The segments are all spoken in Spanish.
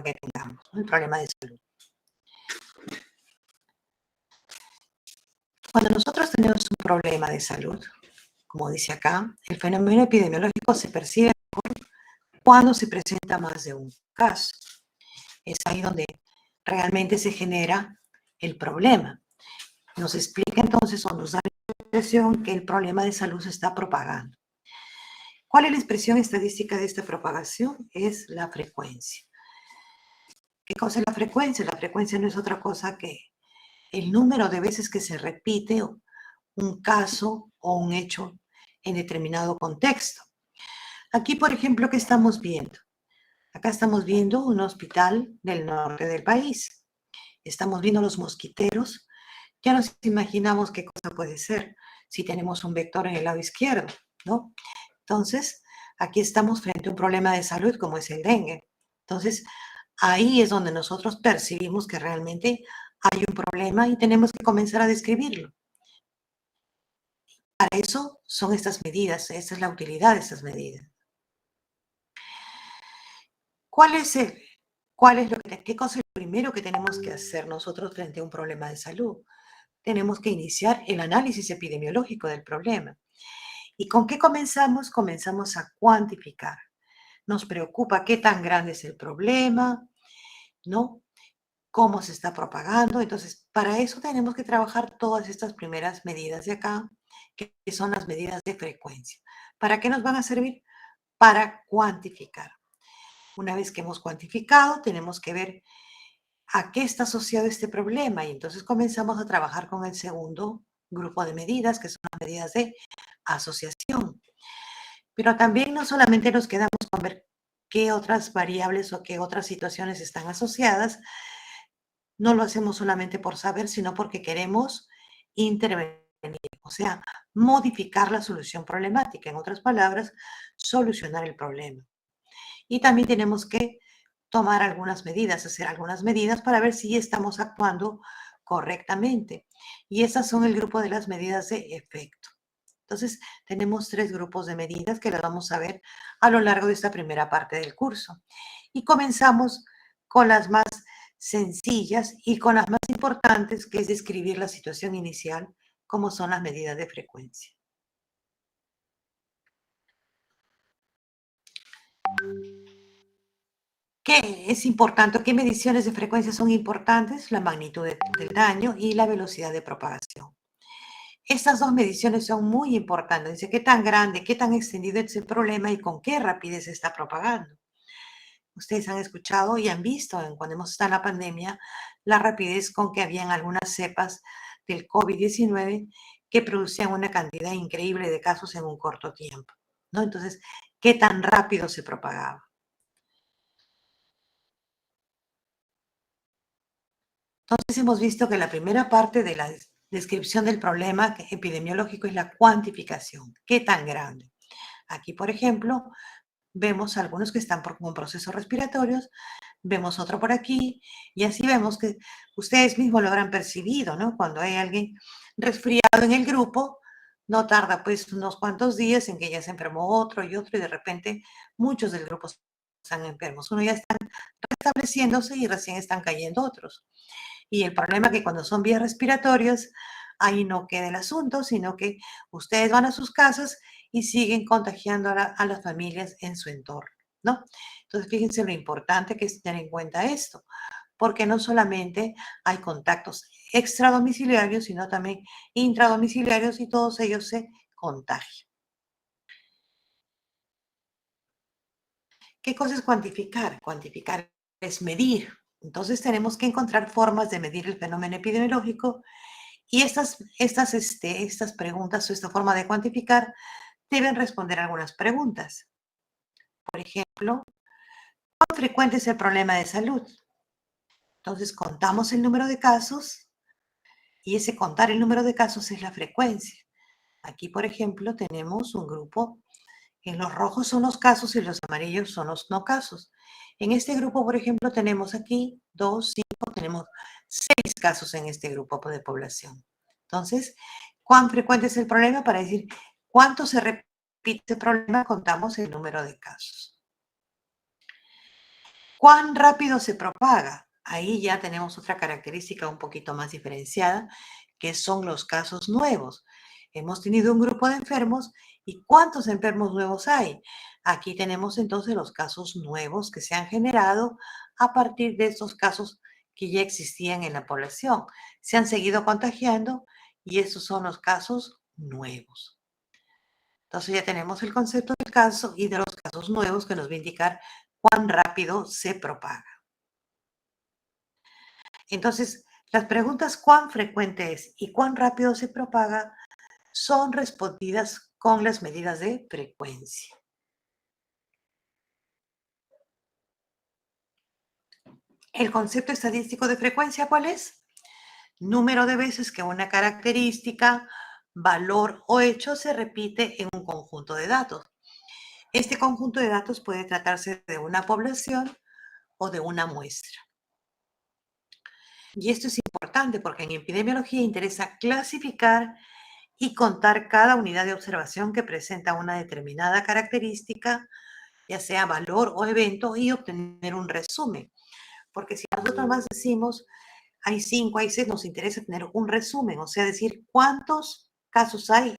que tengamos, ¿no? El problema de salud. Cuando nosotros tenemos un problema de salud, como dice acá, el fenómeno epidemiológico se percibe cuando se presenta más de un caso. Es ahí donde realmente se genera el problema. Nos explica entonces o nos da la impresión que el problema de salud se está propagando. ¿Cuál es la expresión estadística de esta propagación? Es la frecuencia. ¿Qué cosa es la frecuencia? La frecuencia no es otra cosa que el número de veces que se repite un caso o un hecho en determinado contexto. Aquí, por ejemplo, ¿qué estamos viendo? Acá estamos viendo un hospital del norte del país. Estamos viendo los mosquiteros. Ya nos imaginamos qué cosa puede ser si tenemos un vector en el lado izquierdo, ¿no? Entonces, aquí estamos frente a un problema de salud como es el dengue. Entonces, ahí es donde nosotros percibimos que realmente hay un problema y tenemos que comenzar a describirlo. Para eso son estas medidas, esa es la utilidad de estas medidas. ¿Qué cosa es lo primero que tenemos que hacer nosotros frente a un problema de salud? Tenemos que iniciar el análisis epidemiológico del problema. ¿Y con qué comenzamos? Comenzamos a cuantificar. Nos preocupa qué tan grande es el problema, ¿no? Cómo se está propagando. Entonces, para eso tenemos que trabajar todas estas primeras medidas de acá, que son las medidas de frecuencia. ¿Para qué nos van a servir? Para cuantificar. Una vez que hemos cuantificado, tenemos que ver a qué está asociado este problema y entonces comenzamos a trabajar con el segundo grupo de medidas, que son las medidas de asociación. Pero también no solamente nos quedamos con ver qué otras variables o qué otras situaciones están asociadas, no lo hacemos solamente por saber, sino porque queremos intervenir, o sea, modificar la solución problemática, en otras palabras, solucionar el problema. Y también tenemos que tomar algunas medidas, hacer algunas medidas para ver si estamos actuando correctamente. Y esas son el grupo de las medidas de efecto. Entonces, tenemos 3 grupos de medidas que las vamos a ver a lo largo de esta primera parte del curso. Y comenzamos con las más sencillas y con las más importantes, que es describir la situación inicial, como son las medidas de frecuencia. ¿Qué es importante? ¿Qué mediciones de frecuencia son importantes? La magnitud del daño y la velocidad de propagación. Estas 2 mediciones son muy importantes. Dice qué tan grande, qué tan extendido es el problema y con qué rapidez se está propagando. Ustedes han escuchado y han visto cuando hemos estado en la pandemia la rapidez con que habían algunas cepas del COVID-19 que producían una cantidad increíble de casos en un corto tiempo, ¿no? Entonces, ¿qué tan rápido se propagaba? Entonces, hemos visto que la primera parte de la descripción del problema epidemiológico es la cuantificación. ¿Qué tan grande? Aquí, por ejemplo, vemos algunos que están con procesos respiratorios, vemos otro por aquí, y así vemos que ustedes mismos lo habrán percibido, ¿no? Cuando hay alguien resfriado en el grupo, no tarda pues unos cuantos días en que ya se enfermó otro y otro, y de repente muchos del grupo están enfermos. Uno ya están restableciéndose y recién están cayendo otros. Y el problema es que cuando son vías respiratorias, ahí no queda el asunto, sino que ustedes van a sus casas y siguen contagiando a las familias en su entorno, ¿no? Entonces, fíjense lo importante que es tener en cuenta esto, porque no solamente hay contactos extradomiciliarios, sino también intradomiciliarios y todos ellos se contagian. ¿Qué cosa es cuantificar? Cuantificar es medir. Entonces, tenemos que encontrar formas de medir el fenómeno epidemiológico. Y estas preguntas o esta forma de cuantificar deben responder algunas preguntas. Por ejemplo, ¿cuán frecuente es el problema de salud? Entonces, contamos el número de casos y ese contar el número de casos es la frecuencia. Aquí, por ejemplo, tenemos un grupo. En los rojos son los casos y los amarillos son los no casos. En este grupo, por ejemplo, tenemos aquí 2, 5, tenemos 6 casos en este grupo de población. Entonces, ¿cuán frecuente es el problema? Para decir cuánto se repite el problema, contamos el número de casos. ¿Cuán rápido se propaga? Ahí ya tenemos otra característica un poquito más diferenciada, que son los casos nuevos. Hemos tenido un grupo de enfermos y ¿cuántos enfermos nuevos hay? Aquí tenemos entonces los casos nuevos que se han generado a partir de estos casos que ya existían en la población. Se han seguido contagiando y estos son los casos nuevos. Entonces ya tenemos el concepto del caso y de los casos nuevos que nos va a indicar cuán rápido se propaga. Entonces, las preguntas cuán frecuente es y cuán rápido se propaga son respondidas con las medidas de frecuencia. ¿El concepto estadístico de frecuencia cuál es? Número de veces que una característica, valor o hecho se repite en un conjunto de datos. Este conjunto de datos puede tratarse de una población o de una muestra. Y esto es importante porque en epidemiología interesa clasificar y contar cada unidad de observación que presenta una determinada característica, ya sea valor o evento, y obtener un resumen. Porque si nosotros más decimos, hay 5, hay 6, nos interesa tener un resumen, o sea, decir cuántos casos hay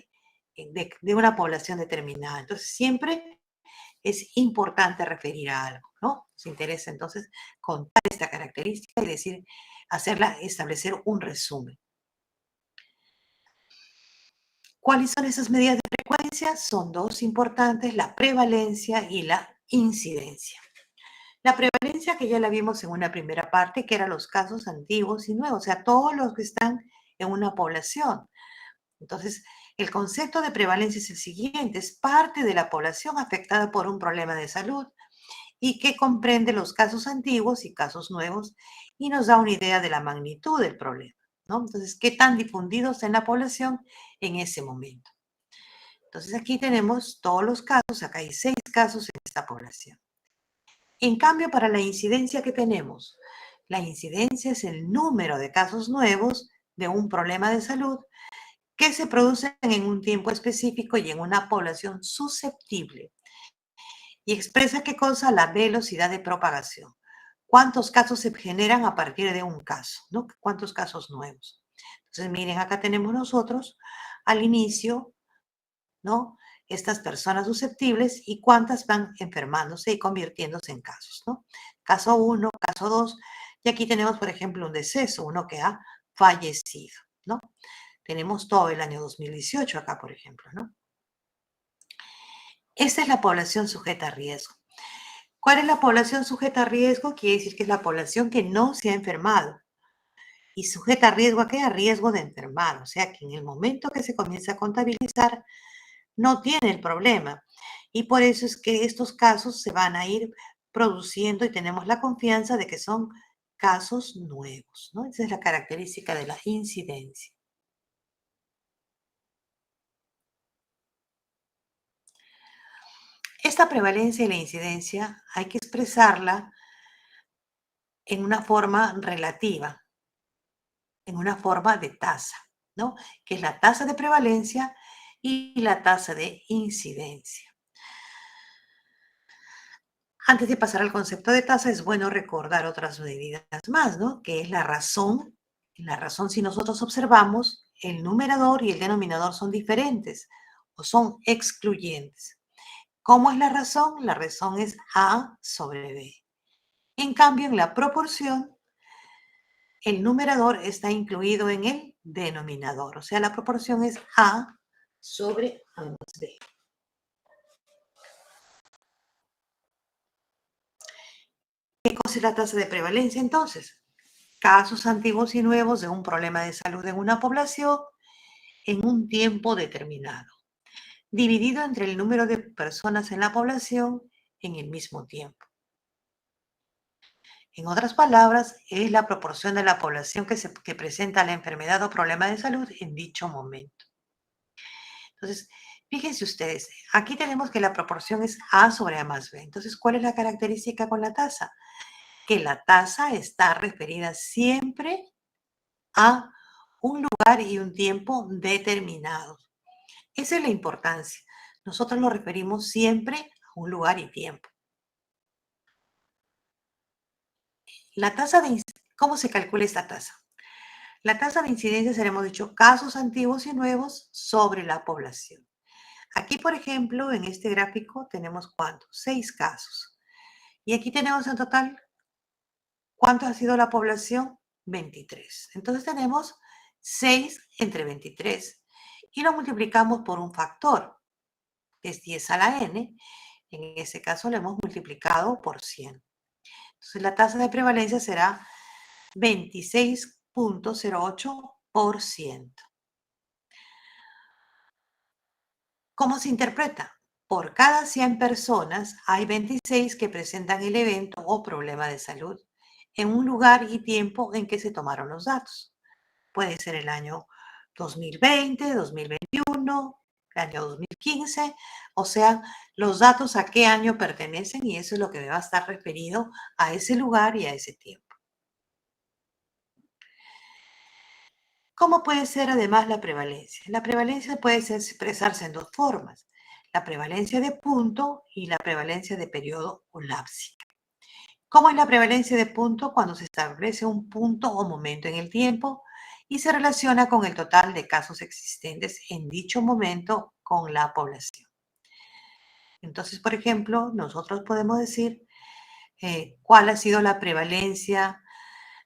de una población determinada. Entonces, siempre es importante referir a algo, ¿no? Nos interesa entonces contar esta característica y decir, hacerla, establecer un resumen. ¿Cuáles son esas medidas de frecuencia? Son dos importantes, la prevalencia y la incidencia. La prevalencia que ya la vimos en una primera parte, que eran los casos antiguos y nuevos, o sea, todos los que están en una población. Entonces, el concepto de prevalencia es el siguiente, es parte de la población afectada por un problema de salud y que comprende los casos antiguos y casos nuevos y nos da una idea de la magnitud del problema, ¿no? Entonces, ¿qué tan difundidos en la población en ese momento? Entonces, aquí tenemos todos los casos, acá hay 6 casos en esta población. En cambio, para la incidencia que tenemos, la incidencia es el número de casos nuevos de un problema de salud que se producen en un tiempo específico y en una población susceptible. Y expresa qué cosa, la velocidad de propagación. ¿Cuántos casos se generan a partir de un caso? ¿No? ¿Cuántos casos nuevos? Entonces, miren, acá tenemos nosotros al inicio, ¿no? Estas personas susceptibles y cuántas van enfermándose y convirtiéndose en casos, ¿no? Caso 1, caso 2, y aquí tenemos, por ejemplo, un deceso, uno que ha fallecido, ¿no? Tenemos todo el año 2018 acá, por ejemplo, ¿no? Esta es la población sujeta a riesgo. ¿Cuál es la población sujeta a riesgo? Quiere decir que es la población que no se ha enfermado. ¿Y sujeta a riesgo a qué? A riesgo de enfermar. O sea que en el momento que se comienza a contabilizar, no tiene el problema. Y por eso es que estos casos se van a ir produciendo y tenemos la confianza de que son casos nuevos, ¿no? Esa es la característica de la incidencia. Esta prevalencia y la incidencia hay que expresarla en una forma relativa, en una forma de tasa, ¿no? Que es la tasa de prevalencia y la tasa de incidencia. Antes de pasar al concepto de tasa, es bueno recordar otras medidas más, ¿no? Que es la razón. La razón, si nosotros observamos, el numerador y el denominador son diferentes o son excluyentes. ¿Cómo es la razón? La razón es A sobre B. En cambio, en la proporción, el numerador está incluido en el denominador, o sea, la proporción es A sobre A más B. ¿Qué cosa es la tasa de prevalencia entonces? Casos antiguos y nuevos de un problema de salud en una población en un tiempo determinado, dividido entre el número de personas en la población en el mismo tiempo. En otras palabras, es la proporción de la población que presenta la enfermedad o problema de salud en dicho momento. Entonces, fíjense ustedes, aquí tenemos que la proporción es A sobre A más B. Entonces, ¿cuál es la característica con la tasa? Que la tasa está referida siempre a un lugar y un tiempo determinados. Esa es la importancia. Nosotros nos referimos siempre a un lugar y tiempo. La tasa de, ¿cómo se calcula esta tasa? La tasa de incidencia será, hemos dicho, casos antiguos y nuevos sobre la población. Aquí, por ejemplo, en este gráfico tenemos ¿cuántos? 6 casos. Y aquí tenemos en total, ¿cuánto ha sido la población? 23. Entonces tenemos 6 entre 23 y lo multiplicamos por un factor, que es 10 a la n. En ese caso lo hemos multiplicado por 100. Entonces la tasa de prevalencia será 26.08%. ¿Cómo se interpreta? Por cada 100 personas hay 26 que presentan el evento o problema de salud en un lugar y tiempo en que se tomaron los datos. Puede ser el año 2020, 2021, el año 2015, o sea, los datos a qué año pertenecen y eso es lo que va a estar referido a ese lugar y a ese tiempo. ¿Cómo puede ser además la prevalencia? La prevalencia puede expresarse en dos formas, la prevalencia de punto y la prevalencia de periodo o lápsica. ¿Cómo es la prevalencia de punto? Cuando se establece un punto o momento en el tiempo y se relaciona con el total de casos existentes en dicho momento con la población. Entonces, por ejemplo, nosotros podemos decir cuál ha sido la prevalencia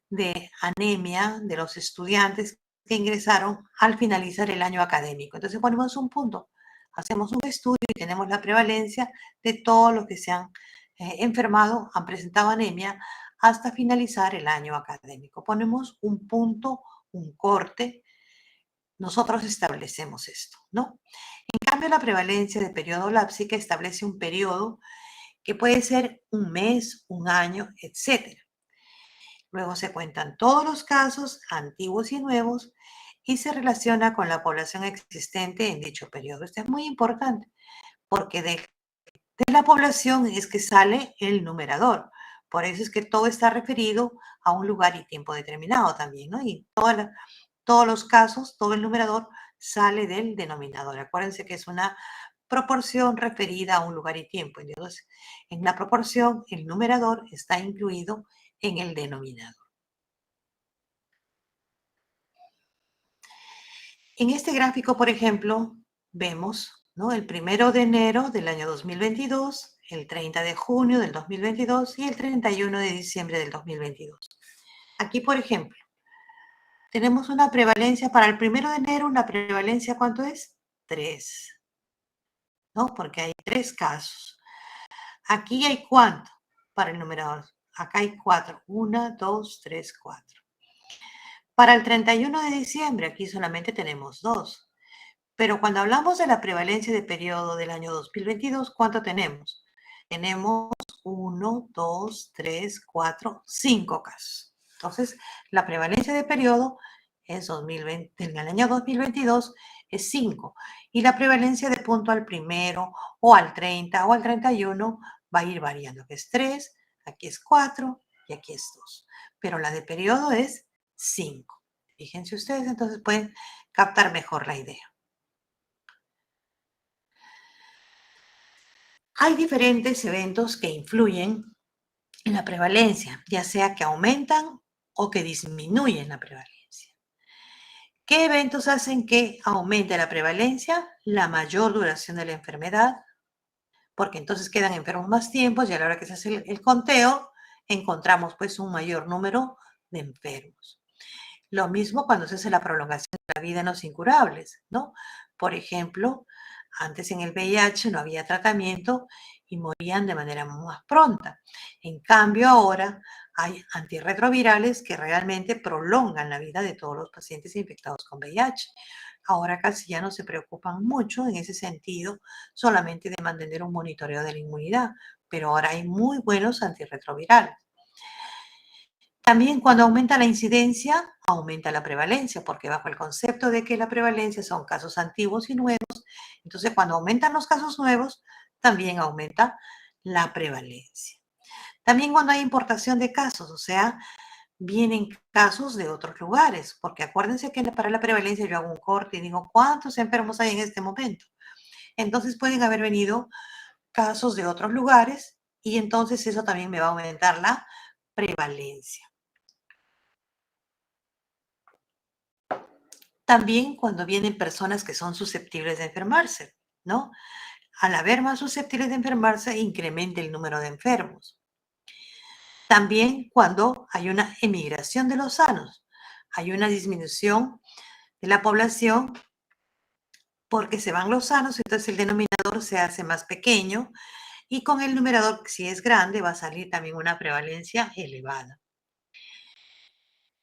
de anemia de los estudiantes que ingresaron al finalizar el año académico. Entonces ponemos un punto, hacemos un estudio y tenemos la prevalencia de todos los que se han enfermado, han presentado anemia hasta finalizar el año académico. Ponemos un punto, un corte, nosotros establecemos esto, ¿no? En cambio, la prevalencia de periodo lápsica establece un periodo que puede ser un mes, un año, etcétera. Luego se cuentan todos los casos, antiguos y nuevos, y se relaciona con la población existente en dicho periodo. Esto es muy importante porque de la población es que sale el numerador. Por eso es que todo está referido a un lugar y tiempo determinado también, ¿no? Y todos los casos, todo el numerador sale del denominador. Acuérdense que es una proporción referida a un lugar y tiempo. Entonces, en la proporción, el numerador está incluido en el denominador. En este gráfico, por ejemplo, vemos, ¿no?, el 1 de enero del año 2022, el 30 de junio del 2022 y el 31 de diciembre del 2022. Aquí, por ejemplo, tenemos una prevalencia para el 1 de enero, una prevalencia, ¿cuánto es? 3, ¿no? Porque hay 3 casos. Aquí hay ¿cuánto para el numerador? Acá hay 4. 1, 2, 3, 4. Para el 31 de diciembre, aquí solamente tenemos 2. Pero cuando hablamos de la prevalencia de periodo del año 2022, ¿cuánto tenemos? Tenemos 1, 2, 3, 4, 5 casos. Entonces, la prevalencia de periodo es 2020, en el año 2022 es 5. Y la prevalencia de punto al 1 o al 30 o al 31 va a ir variando, que es 3, aquí es 4 y aquí es 2. Pero la de periodo es 5. Fíjense ustedes, entonces pueden captar mejor la idea. Hay diferentes eventos que influyen en la prevalencia, ya sea que aumentan o que disminuyen la prevalencia. ¿Qué eventos hacen que aumente la prevalencia? La mayor duración de la enfermedad, porque entonces quedan enfermos más tiempo y a la hora que se hace el conteo, encontramos pues un mayor número de enfermos. Lo mismo cuando se hace la prolongación de la vida en los incurables, ¿no? Por ejemplo, antes en el VIH no había tratamiento y morían de manera más pronta. En cambio, ahora hay antirretrovirales que realmente prolongan la vida de todos los pacientes infectados con VIH. Ahora casi ya no se preocupan mucho en ese sentido, solamente de mantener un monitoreo de la inmunidad, pero ahora hay muy buenos antirretrovirales. También cuando aumenta la incidencia, aumenta la prevalencia, porque bajo el concepto de que la prevalencia son casos antiguos y nuevos, entonces cuando aumentan los casos nuevos, también aumenta la prevalencia. También cuando hay importación de casos, o sea, vienen casos de otros lugares, porque acuérdense que para la prevalencia yo hago un corte y digo, ¿cuántos enfermos hay en este momento? Entonces pueden haber venido casos de otros lugares y entonces eso también me va a aumentar la prevalencia. También cuando vienen personas que son susceptibles de enfermarse, ¿no? Al haber más susceptibles de enfermarse, incrementa el número de enfermos. También cuando hay una emigración de los sanos, hay una disminución de la población porque se van los sanos, entonces el denominador se hace más pequeño y con el numerador, si es grande, va a salir también una prevalencia elevada.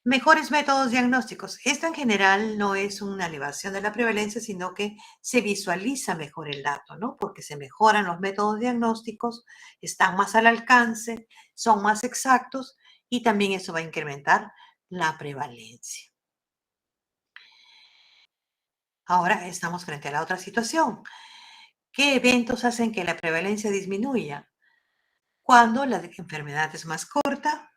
Mejores métodos diagnósticos. Esto en general no es una elevación de la prevalencia, sino que se visualiza mejor el dato, ¿no? Porque se mejoran los métodos diagnósticos, están más al alcance, son más exactos y también eso va a incrementar la prevalencia. Ahora estamos frente a la otra situación. ¿Qué eventos hacen que la prevalencia disminuya? Cuando la enfermedad es más corta,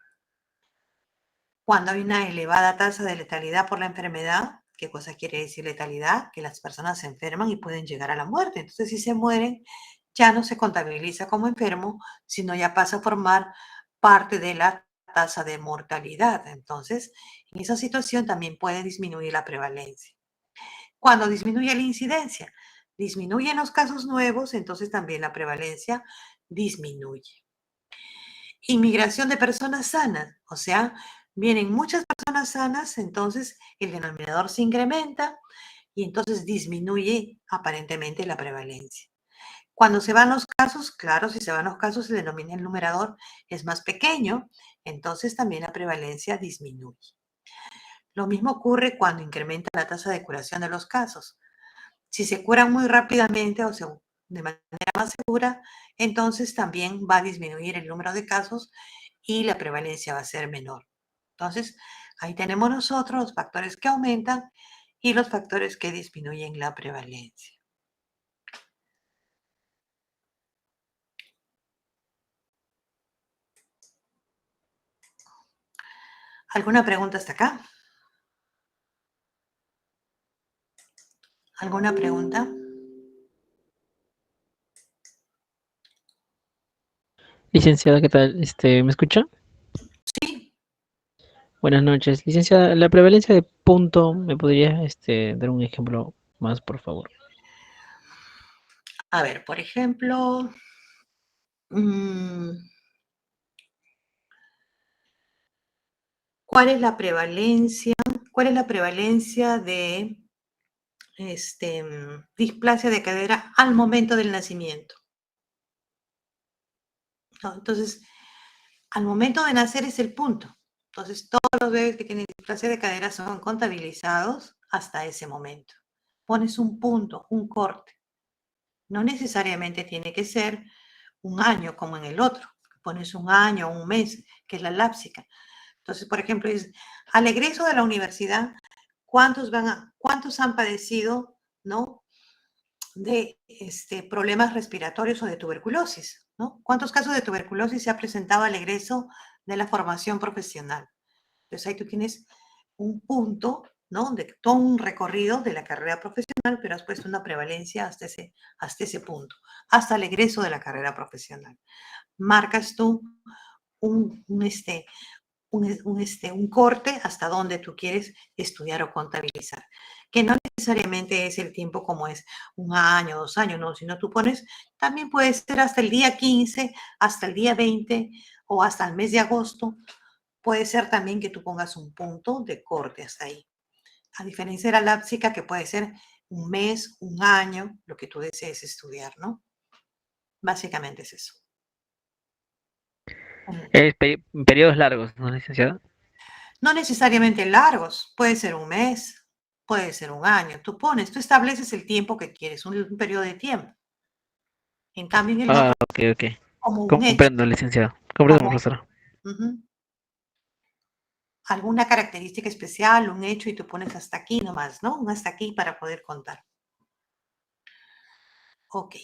cuando hay una elevada tasa de letalidad por la enfermedad. ¿Qué cosa quiere decir letalidad? Que las personas se enferman y pueden llegar a la muerte. Entonces, si se mueren, ya no se contabiliza como enfermo, sino ya pasa a formar parte de la tasa de mortalidad. Entonces, en esa situación también puede disminuir la prevalencia. Cuando disminuye la incidencia, disminuyen los casos nuevos, entonces también la prevalencia disminuye. Inmigración de personas sanas, o sea, vienen muchas personas sanas, entonces el denominador se incrementa y entonces disminuye aparentemente la prevalencia. Cuando se van los casos, claro, si se van los casos, el numerador es más pequeño, entonces también la prevalencia disminuye. Lo mismo ocurre cuando incrementa la tasa de curación de los casos. Si se curan muy rápidamente o de manera más segura, entonces también va a disminuir el número de casos y la prevalencia va a ser menor. Entonces, ahí tenemos nosotros los factores que aumentan y los factores que disminuyen la prevalencia. ¿Alguna pregunta hasta acá? ¿Alguna pregunta? Licenciada, ¿qué tal? ¿Me escucha? Sí. Buenas noches. Licenciada, la prevalencia de punto, ¿me podría dar un ejemplo más, por favor? A ver, por ejemplo, ¿cuál es la prevalencia? ¿Cuál es la prevalencia de displasia de cadera al momento del nacimiento? ¿No? Entonces, al momento de nacer es el punto. Entonces, todos los bebés que tienen displasia de cadera son contabilizados hasta ese momento. Pones un punto, un corte. No necesariamente tiene que ser un año como en el otro. Pones un año, un mes, que es la lápsica. Entonces, por ejemplo, al egreso de la universidad, ¿cuántos han padecido, ¿no? de problemas respiratorios o de tuberculosis, ¿no? ¿Cuántos casos de tuberculosis se ha presentado al egreso de la formación profesional? Entonces ahí tú tienes un punto, ¿no? De todo un recorrido de la carrera profesional, pero has puesto una prevalencia hasta ese punto, hasta el egreso de la carrera profesional. Marcas tú un corte hasta donde tú quieres estudiar o contabilizar, que no necesariamente es el tiempo como es un año, 2 años, no, sino tú pones, también puede ser hasta el día 15, hasta el día 20 o hasta el mes de agosto, puede ser también que tú pongas un punto de corte hasta ahí. A diferencia de la lápsica, que puede ser un mes, un año, lo que tú desees estudiar, ¿no? Básicamente es eso. Periodos largos, ¿no, licenciada? No necesariamente largos, puede ser un mes, puede ser un año. Tú estableces el tiempo que quieres, un periodo de tiempo. En cambio, en el Ah, otro, ok, ok. como un hecho, Comprendo, licenciada. Comprendo, como profesora. ujú, alguna característica especial, un hecho, y tú pones hasta aquí nomás, ¿no? Un hasta aquí para poder contar. Ok.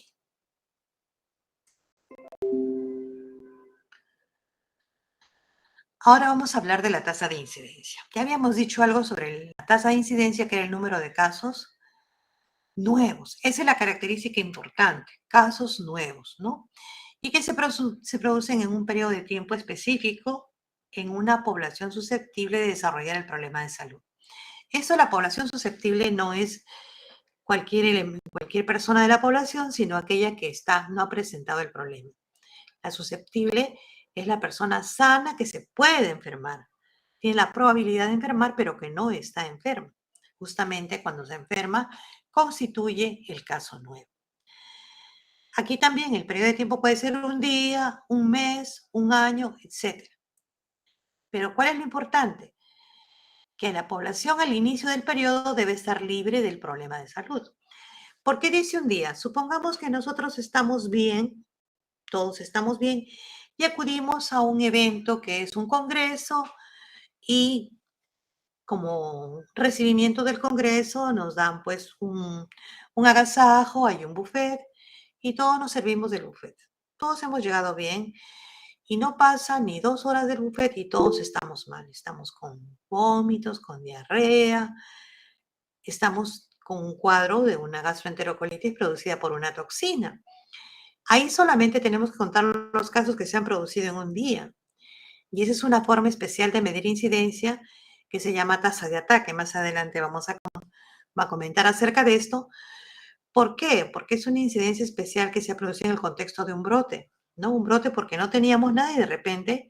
Ahora vamos a hablar de la tasa de incidencia. Ya habíamos dicho algo sobre la tasa de incidencia, que era el número de casos nuevos. Esa es la característica importante, casos nuevos, ¿no? Y que se producen en un periodo de tiempo específico en una población susceptible de desarrollar el problema de salud. Eso, la población susceptible no es cualquier persona de la población, sino aquella que no ha presentado el problema. La susceptible es la persona sana que se puede enfermar. Tiene la probabilidad de enfermar, pero que no está enferma. Justamente cuando se enferma, constituye el caso nuevo. Aquí también el periodo de tiempo puede ser un día, un mes, un año, etc. Pero ¿cuál es lo importante? Que la población al inicio del periodo debe estar libre del problema de salud. ¿Por qué dice un día? Supongamos que nosotros estamos bien, todos estamos bien, y acudimos a un evento que es un congreso y como recibimiento del congreso nos dan pues un agasajo, hay un buffet y todos nos servimos del buffet. Todos hemos llegado bien y no pasa ni 2 horas del buffet y todos estamos mal. Estamos con vómitos, con diarrea, estamos con un cuadro de una gastroenterocolitis producida por una toxina. Ahí solamente tenemos que contar los casos que se han producido en un día. Y esa es una forma especial de medir incidencia que se llama tasa de ataque. Más adelante vamos a comentar acerca de esto. ¿Por qué? Porque es una incidencia especial que se ha producido en el contexto de un brote, ¿no? Un brote porque no teníamos nada y de repente,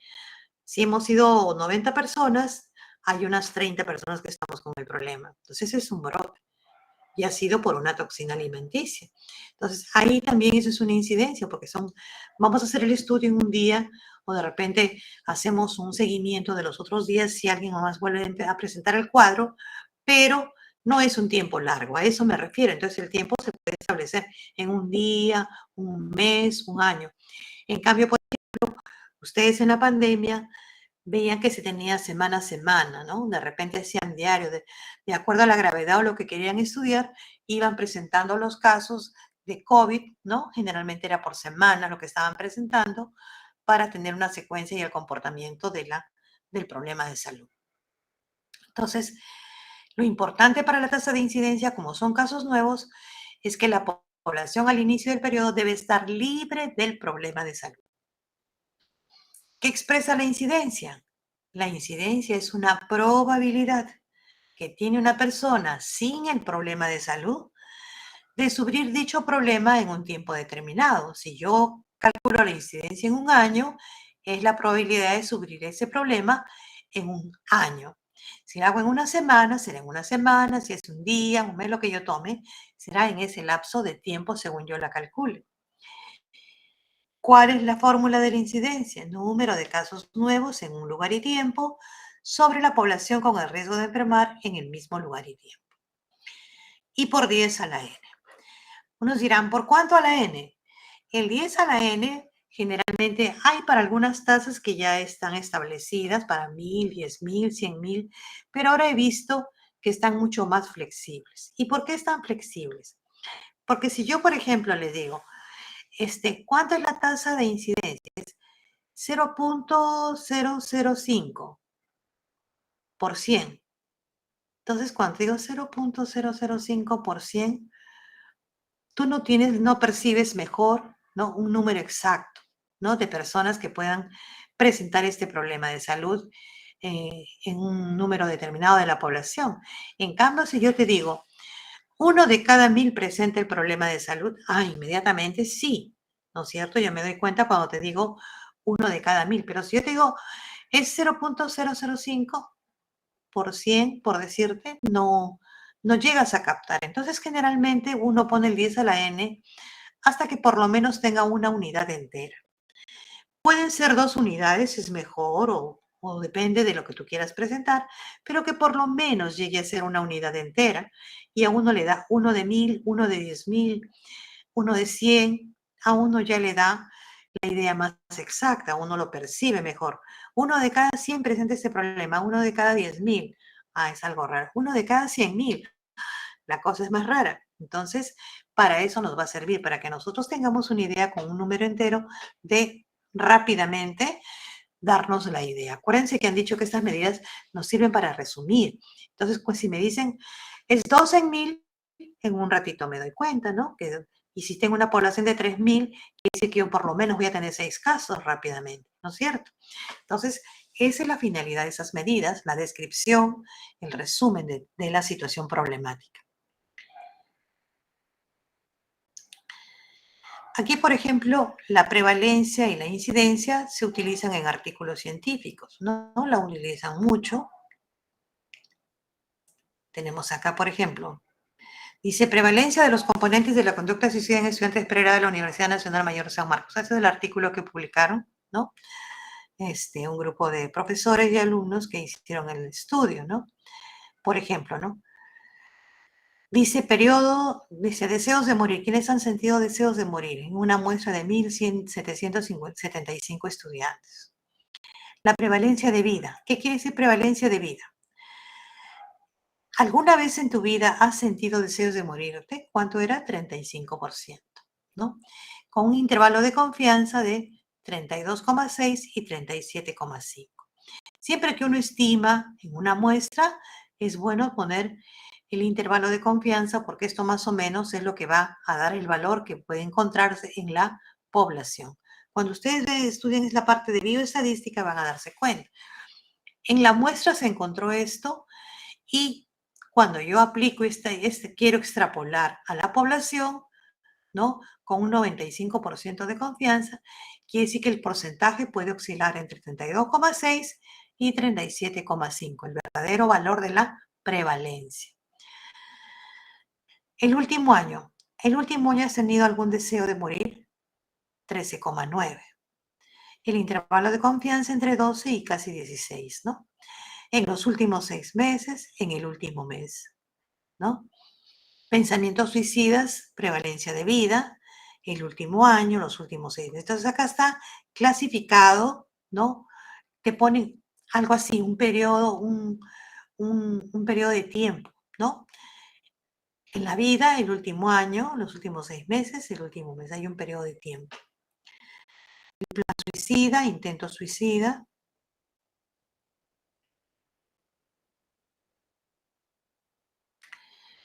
si hemos sido 90 personas, hay unas 30 personas que estamos con el problema. Entonces es un brote y ha sido por una toxina alimenticia. Entonces, ahí también eso es una incidencia, porque vamos a hacer el estudio en un día o de repente hacemos un seguimiento de los otros días si alguien más vuelve a presentar el cuadro, pero no es un tiempo largo, a eso me refiero. Entonces, el tiempo se puede establecer en un día, un mes, un año. En cambio, por ejemplo, ustedes en la pandemia veían que se tenía semana a semana, ¿no? De repente hacían diario, de acuerdo a la gravedad o lo que querían estudiar, iban presentando los casos de COVID, ¿no? Generalmente era por semana lo que estaban presentando para tener una secuencia y el comportamiento del problema de salud. Entonces, lo importante para la tasa de incidencia, como son casos nuevos, es que la población al inicio del periodo debe estar libre del problema de salud. ¿Qué expresa la incidencia? La incidencia es una probabilidad que tiene una persona sin el problema de salud de sufrir dicho problema en un tiempo determinado. Si yo calculo la incidencia en un año, es la probabilidad de sufrir ese problema en un año. Si lo hago en una semana, será en una semana. Si es un día, un mes, lo que yo tome, será en ese lapso de tiempo según yo la calcule. ¿Cuál es la fórmula de la incidencia? Número de casos nuevos en un lugar y tiempo sobre la población con el riesgo de enfermar en el mismo lugar y tiempo. Y por 10 a la n. Unos dirán, ¿por cuánto a la n? El 10 a la n generalmente hay para algunas tasas que ya están establecidas, para 1000, 10,000, 100,000, pero ahora he visto que están mucho más flexibles. ¿Y por qué están flexibles? Porque si yo, por ejemplo, les digo, ¿cuánto es la tasa de incidencia? Es 0.005 por 100. Entonces, cuando digo 0.005 por 100, tú no percibes mejor, ¿no? Un número exacto, ¿no? De personas que puedan presentar este problema de salud en un número determinado de la población. En cambio, si yo te digo, 1 de cada 1000 presenta el problema de salud, inmediatamente sí, ¿no es cierto? Yo me doy cuenta cuando te digo 1 de cada 1000, pero si yo te digo es 0.005 por 100, por decirte, no llegas a captar. Entonces, generalmente uno pone el 10 a la n hasta que por lo menos tenga una unidad entera. Pueden ser 2 unidades, es mejor, o depende de lo que tú quieras presentar, pero que por lo menos llegue a ser una unidad entera. Y a uno le da 1 de 1000, 1 de 10,000, 1 de 100, a uno ya le da la idea más exacta, uno lo percibe mejor. 1 de cada 100 presenta este problema, 1 de cada 10,000. Es algo raro. 1 de cada 100,000, la cosa es más rara. Entonces, para eso nos va a servir, para que nosotros tengamos una idea con un número entero de rápidamente darnos la idea. Acuérdense que han dicho que estas medidas nos sirven para resumir. Entonces, pues si me dicen, es 2 en 1000, en un ratito me doy cuenta, ¿no? Y si tengo una población de 3000, quiere decir que yo por lo menos voy a tener 6 casos rápidamente, ¿no es cierto? Entonces, Esa es la finalidad de esas medidas, la descripción, el resumen de la situación problemática. Aquí, por ejemplo, la prevalencia y la incidencia se utilizan en artículos científicos, ¿no? La utilizan mucho. Tenemos acá, por ejemplo, dice prevalencia de los componentes de la conducta suicida en estudiantes pregrado de la Universidad Nacional Mayor de San Marcos. Ese es el artículo que publicaron, ¿no? Un grupo de profesores y alumnos que hicieron el estudio, ¿no? Por ejemplo, ¿no? Dice deseos de morir. ¿Quiénes han sentido deseos de morir? En una muestra de 1.775 estudiantes. La prevalencia de vida. ¿Qué quiere decir prevalencia de vida? ¿Alguna vez en tu vida has sentido deseos de morirte? ¿Cuánto era? 35%, ¿no? Con un intervalo de confianza de 32,6 y 37,5. Siempre que uno estima en una muestra, es bueno poner el intervalo de confianza porque esto más o menos es lo que va a dar el valor que puede encontrarse en la población. Cuando ustedes estudian la parte de bioestadística van a darse cuenta. En la muestra se encontró esto y cuando yo aplico quiero extrapolar a la población, ¿no? Con un 95% de confianza, quiere decir que el porcentaje puede oscilar entre 32,6 y 37,5, el verdadero valor de la prevalencia. El último año has tenido algún deseo de morir, 13,9. El intervalo de confianza entre 12 y casi 16, ¿no? En los últimos 6 meses, en el último mes, ¿no? Pensamientos suicidas, prevalencia de vida, el último año, los últimos 6 meses. Entonces acá está clasificado, ¿no? Te ponen algo así, un periodo, un periodo de tiempo, ¿no? En la vida, el último año, los últimos 6 meses, el último mes, hay un periodo de tiempo. El plan suicida, intento suicida.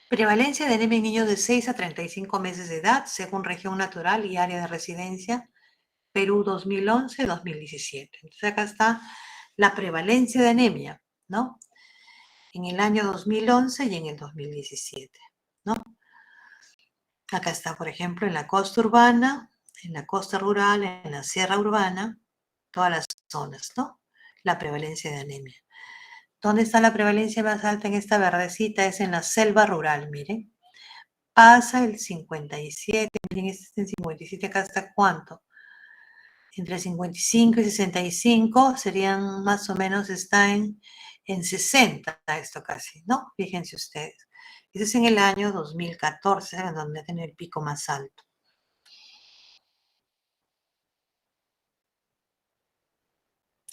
Prevalencia de anemia en niños de 6 a 35 meses de edad, según región natural y área de residencia, Perú 2011-2017. Entonces acá está la prevalencia de anemia, ¿no? En el año 2011 y en el 2017, ¿no? Acá está, por ejemplo, en la costa urbana, en la costa rural, en la sierra urbana, todas las zonas, ¿no? La prevalencia de anemia. ¿Dónde está la prevalencia más alta en esta verdecita? Es en la selva rural, miren. Pasa el 57, miren, este es el 57, acá está ¿cuánto? Entre 55 y 65 serían más o menos, está en 60 esto casi, ¿no? Fíjense ustedes. Ese es en el año 2014, en donde tiene el pico más alto.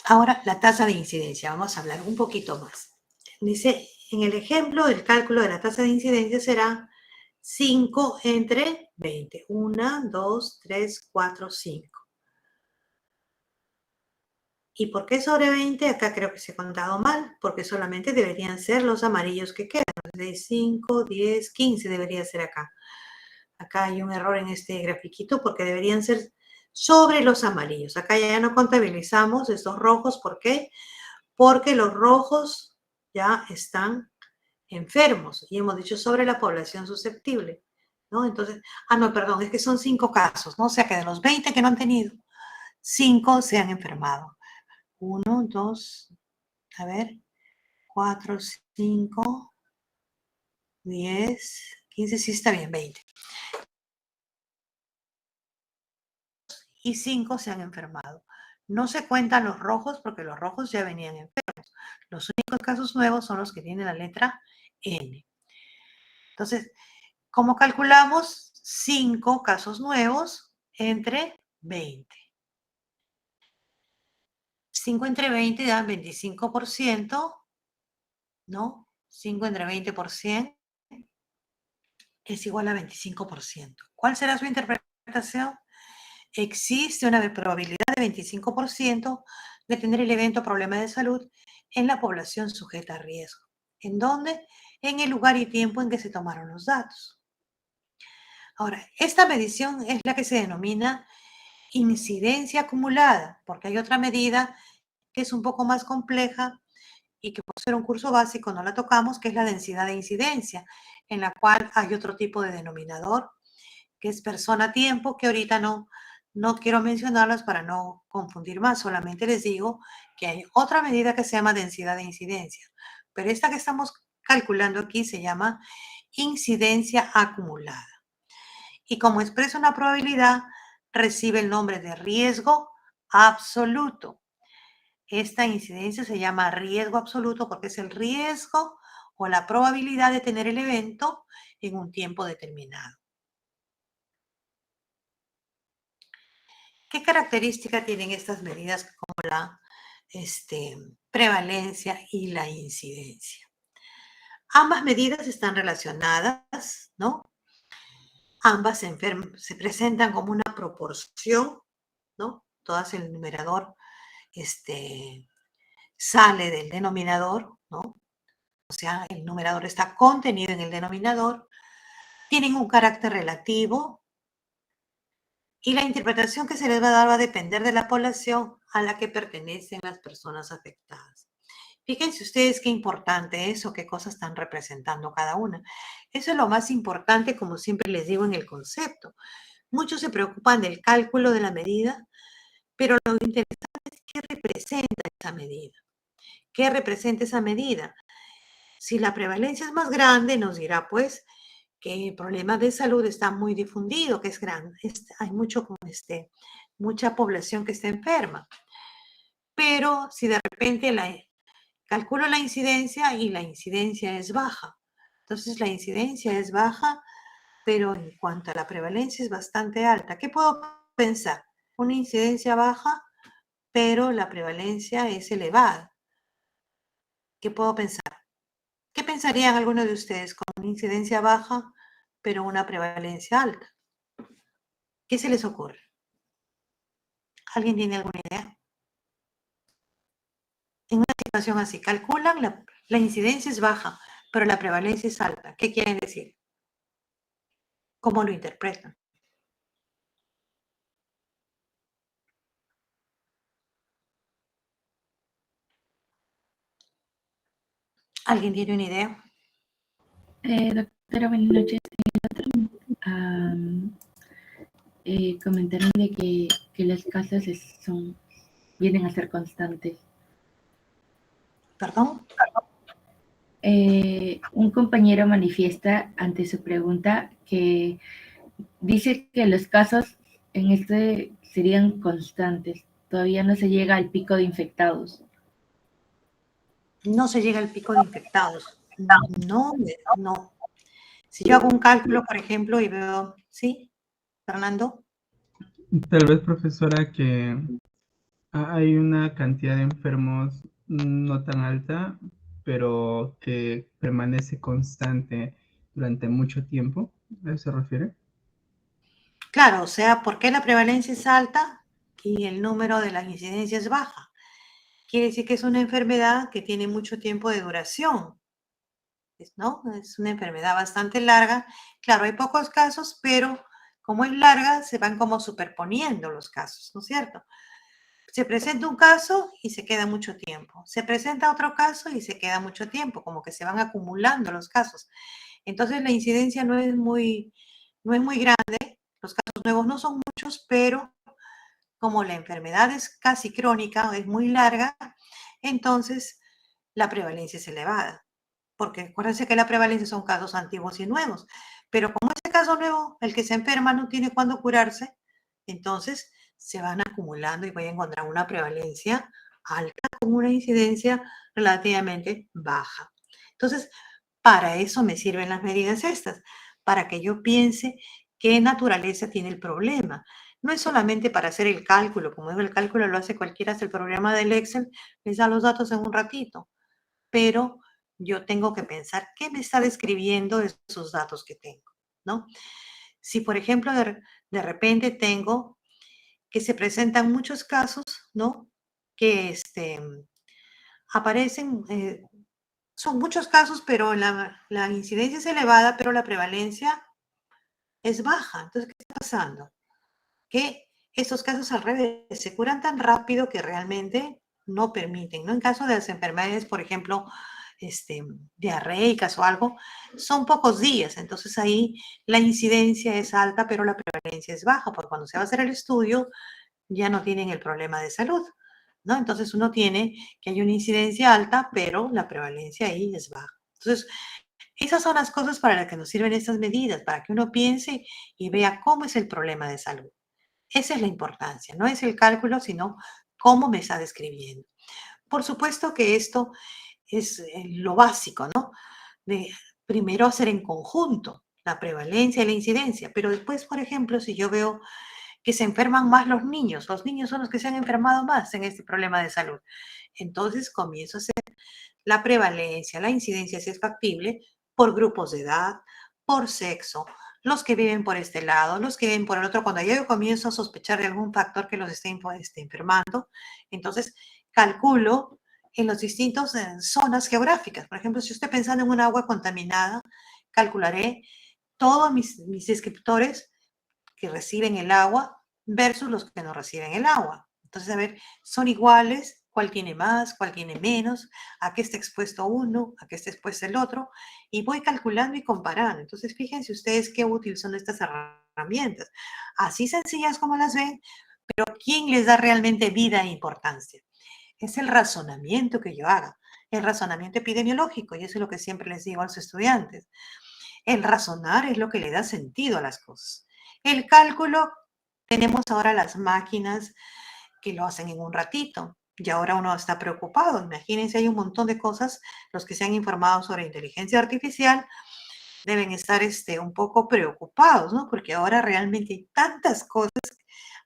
Ahora, la tasa de incidencia. Vamos a hablar un poquito más. Dice, en el ejemplo, el cálculo de la tasa de incidencia será 5 entre 20. 1, 2, 3, 4, 5. ¿Y por qué sobre 20? Acá creo que se ha contado mal, porque solamente deberían ser los amarillos que quedan. De 5, 10, 15 debería ser acá. Acá hay un error en este grafiquito porque deberían ser sobre los amarillos. Acá ya no contabilizamos estos rojos. ¿Por qué? Porque los rojos ya están enfermos y hemos dicho sobre la población susceptible, ¿no? Entonces, no, perdón, es que son 5 casos, ¿no? O sea que de los 20 que no han tenido, 5 se han enfermado. 1, 2, a ver, 4, 5, 10, 15, sí está bien, 20. Y 5 se han enfermado. No se cuentan los rojos porque los rojos ya venían enfermos. Los únicos casos nuevos son los que tienen la letra N. Entonces, ¿cómo calculamos? 5 casos nuevos entre 20. 5 entre 20 da 25%, ¿no? 5 entre 20% es igual a 25%. ¿Cuál será su interpretación? Existe una probabilidad de 25% de tener el evento problema de salud en la población sujeta a riesgo. ¿En dónde? En el lugar y tiempo en que se tomaron los datos. Ahora, esta medición es la que se denomina incidencia acumulada, porque hay otra medida que es un poco más compleja y que por ser un curso básico no la tocamos, que es la densidad de incidencia, en la cual hay otro tipo de denominador, que es persona-tiempo, que ahorita no quiero mencionarlas para no confundir más, solamente les digo que hay otra medida que se llama densidad de incidencia, pero esta que estamos calculando aquí se llama incidencia acumulada. Y como expresa una probabilidad, recibe el nombre de riesgo absoluto. Esta incidencia se llama riesgo absoluto porque es el riesgo o la probabilidad de tener el evento en un tiempo determinado. ¿Qué característica tienen estas medidas como la prevalencia y la incidencia? Ambas medidas están relacionadas, ¿no? Ambas se presentan como una proporción, ¿no? Todas el numerador sale del denominador, ¿no? O sea, el numerador está contenido en el denominador, tienen un carácter relativo y la interpretación que se les va a dar va a depender de la población a la que pertenecen las personas afectadas. Fíjense ustedes qué importante es o qué cosas están representando cada una. Eso es lo más importante, como siempre les digo en el concepto. Muchos se preocupan del cálculo de la medida, pero lo interesante es qué representa esa medida. ¿Qué representa esa medida? Si la prevalencia es más grande, nos dirá pues que el problema de salud está muy difundido, que es grande, hay mucha población que está enferma. Pero si de repente calculo la incidencia y la incidencia es baja, entonces la incidencia es baja, pero en cuanto a la prevalencia es bastante alta. ¿Qué puedo pensar? Una incidencia baja, pero la prevalencia es elevada. ¿Qué puedo pensar? ¿Qué pensarían algunos de ustedes con una incidencia baja, pero una prevalencia alta? ¿Qué se les ocurre? ¿Alguien tiene alguna idea? En una situación así, calculan la incidencia es baja, pero la prevalencia es alta. ¿Qué quieren decir? ¿Cómo lo interpretan? ¿Alguien tiene una idea? Doctora, buenas noches. Comentaron de que las casas vienen a ser constantes. ¿Perdón? Un compañero manifiesta ante su pregunta que dice que los casos en serían constantes. Todavía no se llega al pico de infectados. No se llega al pico de infectados. No. Si yo hago un cálculo, por ejemplo, y veo, ¿sí, Fernando? Tal vez, profesora, que hay una cantidad de enfermos no tan alta, pero que permanece constante durante mucho tiempo. ¿A eso se refiere? Claro, o sea, ¿por qué la prevalencia es alta y el número de las incidencias es baja? Quiere decir que es una enfermedad que tiene mucho tiempo de duración, ¿no? Es una enfermedad bastante larga. Claro, hay pocos casos, pero como es larga, se van como superponiendo los casos, ¿no es cierto? Se presenta un caso y se queda mucho tiempo. Se presenta otro caso y se queda mucho tiempo, como que se van acumulando los casos. Entonces la incidencia no es muy grande, los casos nuevos no son muchos, pero como la enfermedad es casi crónica, es muy larga, entonces la prevalencia es elevada. Porque acuérdense que la prevalencia son casos antiguos y nuevos. Pero como ese caso nuevo, el que se enferma no tiene cuándo curarse, entonces se van acumulando y voy a encontrar una prevalencia alta con una incidencia relativamente baja. Entonces, para eso me sirven las medidas estas, para que yo piense qué naturaleza tiene el problema. No es solamente para hacer el cálculo, como el cálculo lo hace cualquiera, hace el programa del Excel, les da los datos en un ratito, pero yo tengo que pensar qué me está describiendo esos datos que tengo, ¿no? Si, por ejemplo, de repente tengo que se presentan muchos casos, ¿no? Que aparecen, son muchos casos, pero la incidencia es elevada, pero la prevalencia es baja. Entonces, ¿qué está pasando? Que estos casos al revés se curan tan rápido que realmente no permiten, ¿no? En caso de las enfermedades, por ejemplo, diarreicas o algo, son pocos días, entonces ahí la incidencia es alta, pero la prevalencia es baja, porque cuando se va a hacer el estudio ya no tienen el problema de salud, ¿no? Entonces uno tiene que hay una incidencia alta, pero la prevalencia ahí es baja. Entonces, esas son las cosas para las que nos sirven estas medidas, para que uno piense y vea cómo es el problema de salud. Esa es la importancia, no es el cálculo, sino cómo me está describiendo. Por supuesto que esto es lo básico, ¿no? De primero hacer en conjunto la prevalencia y la incidencia, pero después, por ejemplo, si yo veo que se enferman más los niños son los que se han enfermado más en este problema de salud. Entonces comienzo a hacer la prevalencia, la incidencia, si es factible, por grupos de edad, por sexo, los que viven por este lado, los que viven por el otro. Cuando yo comienzo a sospechar de algún factor que los esté enfermando, entonces calculo en las distintas zonas geográficas. Por ejemplo, si estoy pensando en un agua contaminada, calcularé todos mis descriptores que reciben el agua versus los que no reciben el agua. Entonces, a ver, son iguales, cuál tiene más, cuál tiene menos, a qué está expuesto uno, a qué está expuesto el otro, y voy calculando y comparando. Entonces, fíjense ustedes qué útiles son estas herramientas. Así sencillas como las ven, pero ¿quién les da realmente vida e importancia? Es el razonamiento que yo haga, el razonamiento epidemiológico, y eso es lo que siempre les digo a los estudiantes. El razonar es lo que le da sentido a las cosas. El cálculo, tenemos ahora las máquinas que lo hacen en un ratito. Y ahora uno está preocupado. Imagínense, hay un montón de cosas. Los que se han informado sobre inteligencia artificial deben estar un poco preocupados, ¿no? Porque ahora realmente hay tantas cosas.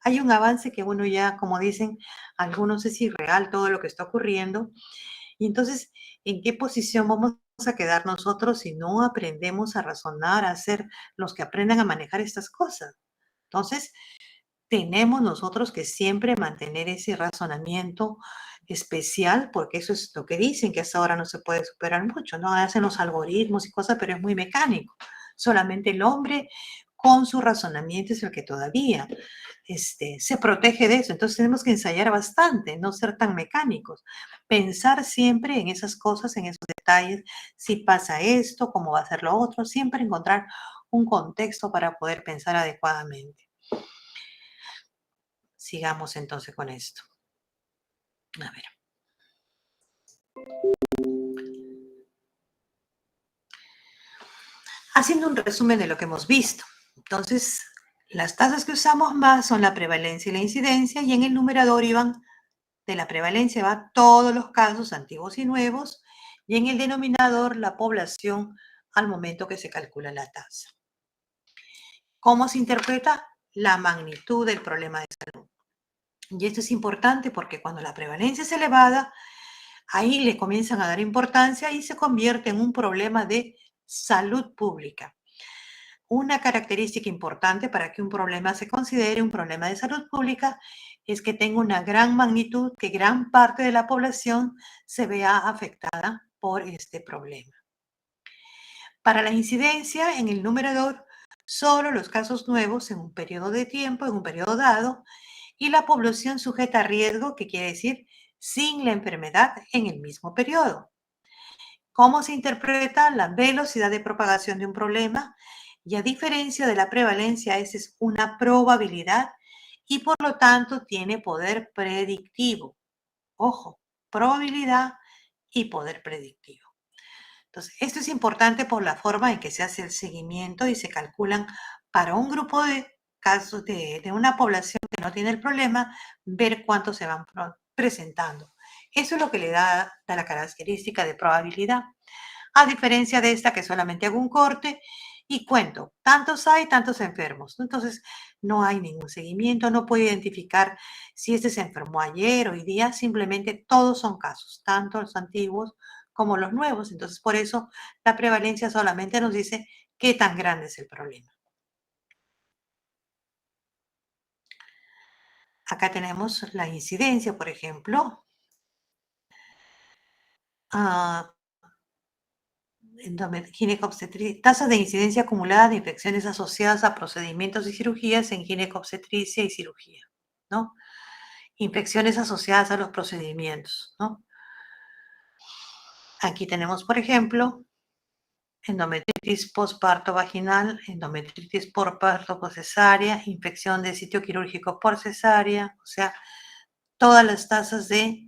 Hay un avance que uno ya, como dicen, algunos es irreal todo lo que está ocurriendo. Y entonces, ¿en qué posición vamos a quedar nosotros si no aprendemos a razonar, a ser los que aprendan a manejar estas cosas? Entonces, tenemos nosotros que siempre mantener ese razonamiento especial, porque eso es lo que dicen, que hasta ahora no se puede superar mucho, ¿no? Hacen los algoritmos y cosas, pero es muy mecánico. Solamente el hombre con su razonamiento es el que todavía se protege de eso. Entonces tenemos que ensayar bastante, no ser tan mecánicos. Pensar siempre en esas cosas, en esos detalles, si pasa esto, cómo va a ser lo otro, siempre encontrar un contexto para poder pensar adecuadamente. Sigamos entonces con esto. A ver. Haciendo un resumen de lo que hemos visto. Entonces, las tasas que usamos más son la prevalencia y la incidencia, y en el numerador iban de la prevalencia va todos los casos antiguos y nuevos, y en el denominador la población al momento que se calcula la tasa. ¿Cómo se interpreta? La magnitud del problema de salud. Y esto es importante porque cuando la prevalencia es elevada, ahí le comienzan a dar importancia y se convierte en un problema de salud pública. Una característica importante para que un problema se considere un problema de salud pública es que tenga una gran magnitud, que gran parte de la población se vea afectada por este problema. Para la incidencia en el numerador, solo los casos nuevos en un periodo de tiempo, en un periodo dado, y la población sujeta a riesgo, que quiere decir sin la enfermedad en el mismo periodo. ¿Cómo se interpreta la velocidad de propagación de un problema? Y a diferencia de la prevalencia, esa es una probabilidad y por lo tanto tiene poder predictivo. Ojo, probabilidad y poder predictivo. Entonces, esto es importante por la forma en que se hace el seguimiento y se calculan para un grupo de casos de una población que no tiene el problema, ver cuántos se van presentando. Eso es lo que le da la característica de probabilidad. A diferencia de esta que solamente hago un corte y cuento, tantos hay, tantos enfermos. Entonces, no hay ningún seguimiento, no puedo identificar si este se enfermó ayer, hoy día, simplemente todos son casos, tanto los antiguos como los nuevos. Entonces, por eso la prevalencia solamente nos dice qué tan grande es el problema. Acá tenemos la incidencia, por ejemplo. Tasa de incidencia acumulada de infecciones asociadas a procedimientos y cirugías en ginecobstetricia y cirugía, ¿no? infecciones asociadas a los procedimientos, ¿no? Aquí tenemos, por ejemplo, endometritis postparto vaginal, endometritis por parto por cesárea, infección de sitio quirúrgico por cesárea, o sea, todas las tasas de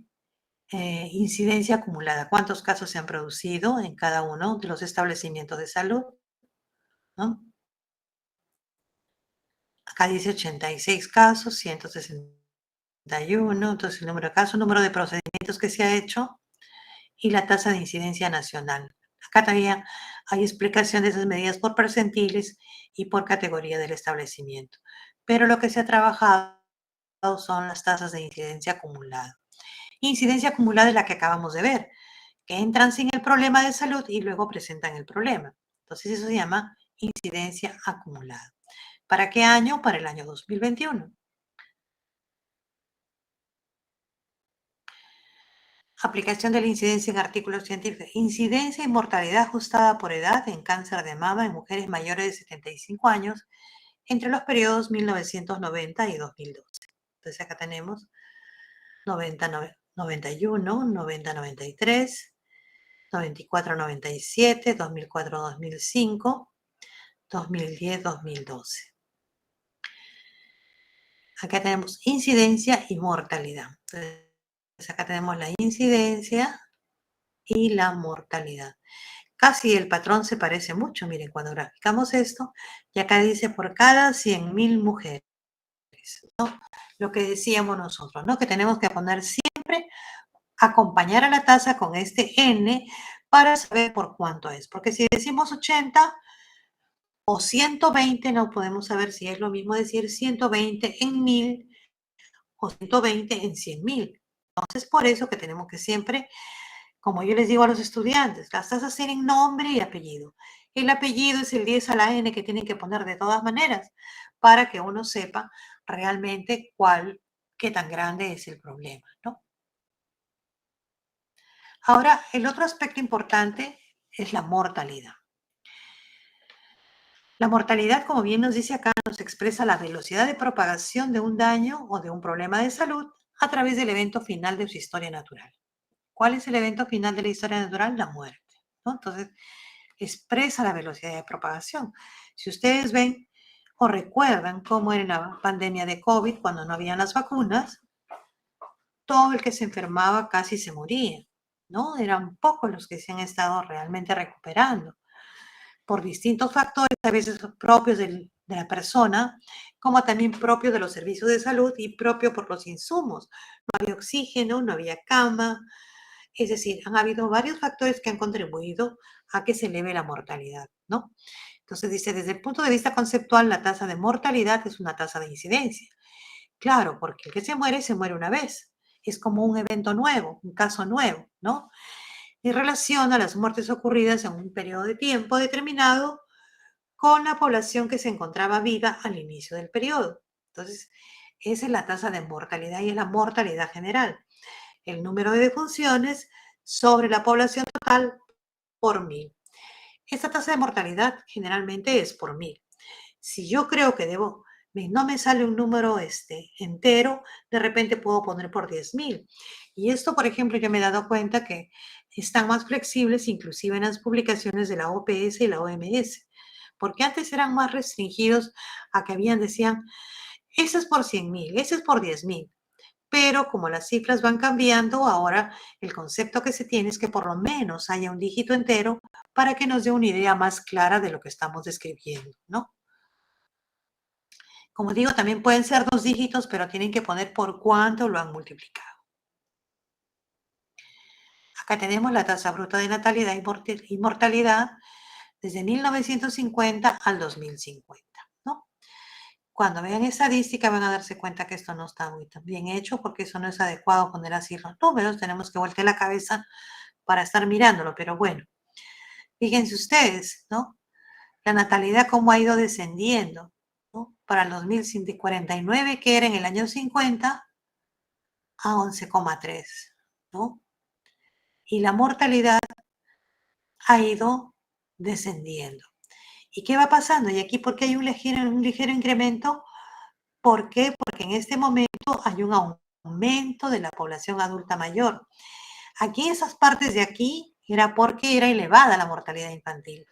incidencia acumulada. ¿Cuántos casos se han producido en cada uno de los establecimientos de salud? ¿No? Acá dice 86 casos, 161, entonces el número de casos, número de procedimientos que se ha hecho y la tasa de incidencia nacional. Acá también hay explicación de esas medidas por percentiles y por categoría del establecimiento. Pero lo que se ha trabajado son las tasas de incidencia acumulada. Incidencia acumulada es la que acabamos de ver, que entran sin el problema de salud y luego presentan el problema. Entonces eso se llama incidencia acumulada. ¿Para qué año? Para el año 2021. Aplicación de la incidencia en artículos científicos. Incidencia y mortalidad ajustada por edad en cáncer de mama en mujeres mayores de 75 años entre los periodos 1990 y 2012. Entonces acá tenemos 90, 91, 90, 93, 94, 97, 2004, 2005, 2010, 2012. Acá tenemos incidencia y mortalidad. Entonces acá tenemos la incidencia y la mortalidad. Casi el patrón se parece mucho, miren, cuando graficamos esto, y acá dice por cada 100.000 mujeres, ¿no? Lo que decíamos nosotros, ¿no? Que tenemos que poner siempre, acompañar a la tasa con este N para saber por cuánto es. Porque si decimos 80 o 120, no podemos saber si es lo mismo decir 120 en 1000 o 120 en 100.000. Entonces, por eso que tenemos que siempre, como yo les digo a los estudiantes, las tasas tienen nombre y apellido. El apellido es el 10 a la N que tienen que poner de todas maneras para que uno sepa realmente qué tan grande es el problema, ¿no? Ahora, el otro aspecto importante es la mortalidad. La mortalidad, como bien nos dice acá, nos expresa la velocidad de propagación de un daño o de un problema de salud a través del evento final de su historia natural. ¿Cuál es el evento final de la historia natural? La muerte, ¿no? Entonces, expresa la velocidad de propagación. Si ustedes ven o recuerdan cómo era la pandemia de COVID cuando no habían las vacunas, todo el que se enfermaba casi se moría, ¿no? Eran pocos los que se han estado realmente recuperando por distintos factores, a veces propios de la persona, como también propios de los servicios de salud y propio por los insumos. No había oxígeno, no había cama, es decir, han habido varios factores que han contribuido a que se eleve la mortalidad, ¿no? Entonces dice, desde el punto de vista conceptual, la tasa de mortalidad es una tasa de incidencia. Claro, porque el que se muere una vez. Es como un evento nuevo, un caso nuevo, ¿no? Y relaciona las muertes ocurridas en un periodo de tiempo determinado con la población que se encontraba viva al inicio del periodo. Entonces, esa es la tasa de mortalidad y es la mortalidad general. El número de defunciones sobre la población total por 1000. Esta tasa de mortalidad generalmente es por 1000. Si yo creo que no me sale un número entero, de repente puedo poner por 10.000. Y esto, por ejemplo, yo me he dado cuenta que están más flexibles, inclusive en las publicaciones de la OPS y la OMS, porque antes eran más restringidos a que decían, ese es por 100.000, ese es por 10.000. Pero como las cifras van cambiando, ahora el concepto que se tiene es que por lo menos haya un dígito entero para que nos dé una idea más clara de lo que estamos describiendo, ¿no? Como digo, también pueden ser 2 dígitos, pero tienen que poner por cuánto lo han multiplicado. Acá tenemos la tasa bruta de natalidad y mortalidad desde 1950 al 2050, ¿no? Cuando vean estadística van a darse cuenta que esto no está muy bien hecho porque eso no es adecuado poner así los números, tenemos que voltear la cabeza para estar mirándolo, pero bueno, fíjense ustedes, ¿no? La natalidad cómo ha ido descendiendo, ¿no? Para el 2049, que era en el año 50, a 11,3, ¿no? Y la mortalidad ha ido descendiendo. ¿Y qué va pasando? Y aquí, ¿por qué hay un ligero incremento? ¿Por qué? Porque en este momento hay un aumento aumento de la población adulta mayor. Aquí, esas partes de aquí, era porque era elevada la mortalidad infantil.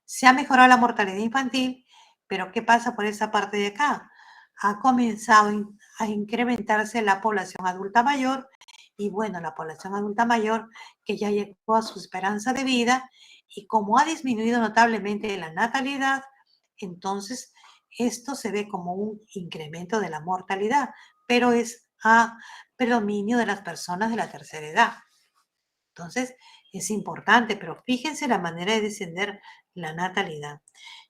Se ha mejorado la mortalidad infantil, pero ¿qué pasa por esa parte de acá? Ha comenzado a incrementarse la población adulta mayor y bueno, la población adulta mayor que ya llegó a su esperanza de vida y como ha disminuido notablemente la natalidad, entonces esto se ve como un incremento de la mortalidad, pero es a predominio de las personas de la tercera edad. Entonces, es importante, pero fíjense la manera de descender la natalidad.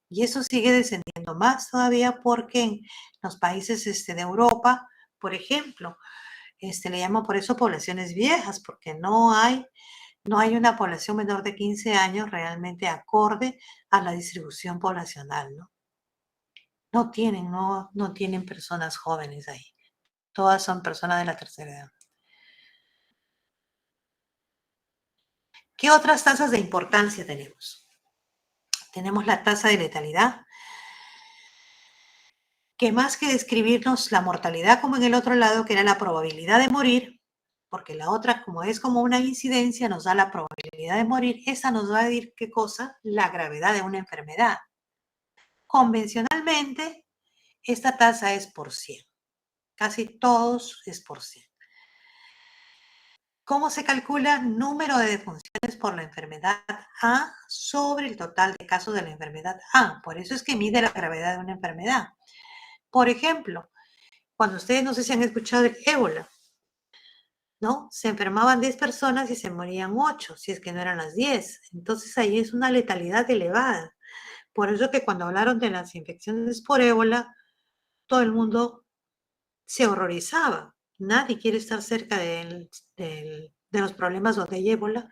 Y eso sigue descendiendo más todavía porque en los países de Europa, por ejemplo, le llaman por eso poblaciones viejas, porque no hay una población menor de 15 años realmente acorde a la distribución poblacional, ¿no? No tienen personas jóvenes ahí. Todas son personas de la tercera edad. ¿Qué otras tasas de importancia tenemos? Tenemos la tasa de letalidad, que más que describirnos la mortalidad como en el otro lado, que era la probabilidad de morir, porque la otra, como es como una incidencia, nos da la probabilidad de morir, esa nos va a decir qué cosa, la gravedad de una enfermedad. Convencionalmente, esta tasa es por 100. Casi todos es por 100. ¿Cómo se calcula? Número de defunciones por la enfermedad A sobre el total de casos de la enfermedad A. Por eso es que mide la gravedad de una enfermedad. Por ejemplo, cuando ustedes no sé si han escuchado el ébola, ¿no? Se enfermaban 10 personas y se morían 8, si es que no eran las 10. Entonces ahí es una letalidad elevada. Por eso que cuando hablaron de las infecciones por ébola, todo el mundo se horrorizaba. Nadie quiere estar cerca de los problemas donde hay ébola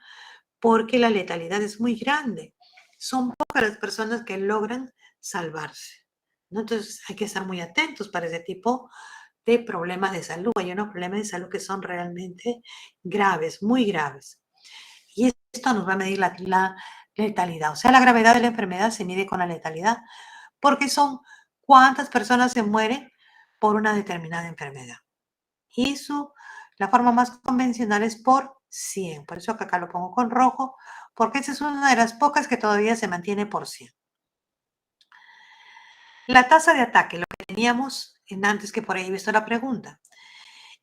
porque la letalidad es muy grande. Son pocas las personas que logran salvarse, ¿no? Entonces hay que estar muy atentos para ese tipo de problemas de salud. Hay unos problemas de salud que son realmente graves, muy graves. Y esto nos va a medir la letalidad. O sea, la gravedad de la enfermedad se mide con la letalidad porque son cuántas personas se mueren por una determinada enfermedad. Y la forma más convencional es por 100. Por eso que acá lo pongo con rojo, porque esa es una de las pocas que todavía se mantiene por 100. La tasa de ataque, lo que teníamos antes que por ahí he visto la pregunta,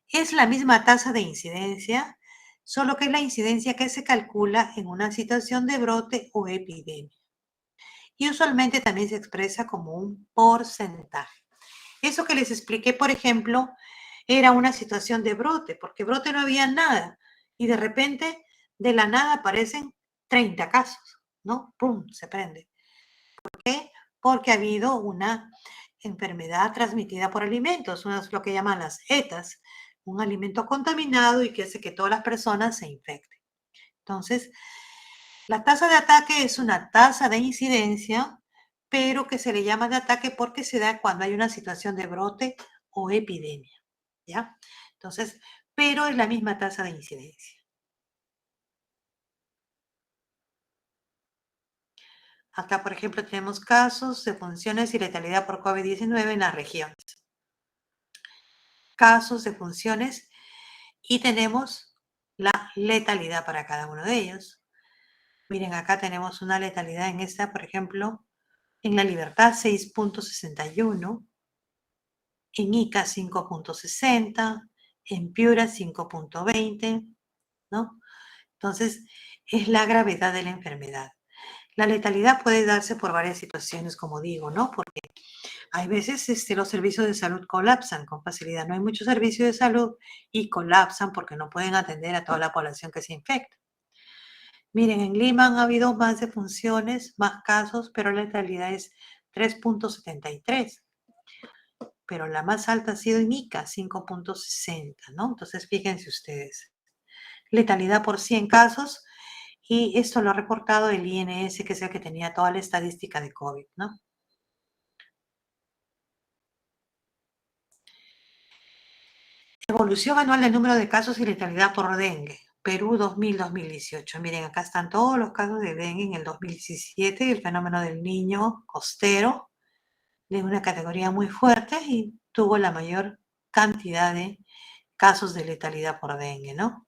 es la misma tasa de incidencia, solo que es la incidencia que se calcula en una situación de brote o epidemia. Y usualmente también se expresa como un porcentaje. Eso que les expliqué, por ejemplo, era una situación de brote, porque brote no había nada y de repente de la nada aparecen 30 casos, ¿no? ¡Pum! Se prende. ¿Por qué? Porque ha habido una enfermedad transmitida por alimentos, lo que llaman las ETAs, un alimento contaminado y que hace que todas las personas se infecten. Entonces, la tasa de ataque es una tasa de incidencia, pero que se le llama de ataque porque se da cuando hay una situación de brote o epidemia, ¿ya? Entonces, pero es la misma tasa de incidencia. Acá, por ejemplo, tenemos casos de funciones y letalidad por COVID-19 en las regiones. Casos de funciones y tenemos la letalidad para cada uno de ellos. Miren, acá tenemos una letalidad en esta, por ejemplo, en La Libertad 6.61, en Ica 5.60, en Piura 5.20, ¿no? Entonces, es la gravedad de la enfermedad. La letalidad puede darse por varias situaciones, como digo, ¿no? Porque hay veces los servicios de salud colapsan con facilidad. No hay muchos servicios de salud y colapsan porque no pueden atender a toda la población que se infecta. Miren, en Lima han habido más defunciones, más casos, pero la letalidad es 3.73. Pero la más alta ha sido en Ica, 5.60, ¿no? Entonces, fíjense ustedes. Letalidad por 100 casos, y esto lo ha reportado el INS, que es el que tenía toda la estadística de COVID, ¿no? Evolución anual del número de casos y letalidad por dengue. Perú 2000-2018. Miren, acá están todos los casos de dengue en el 2017, el fenómeno del niño costero, de una categoría muy fuerte y tuvo la mayor cantidad de casos de letalidad por dengue, ¿no?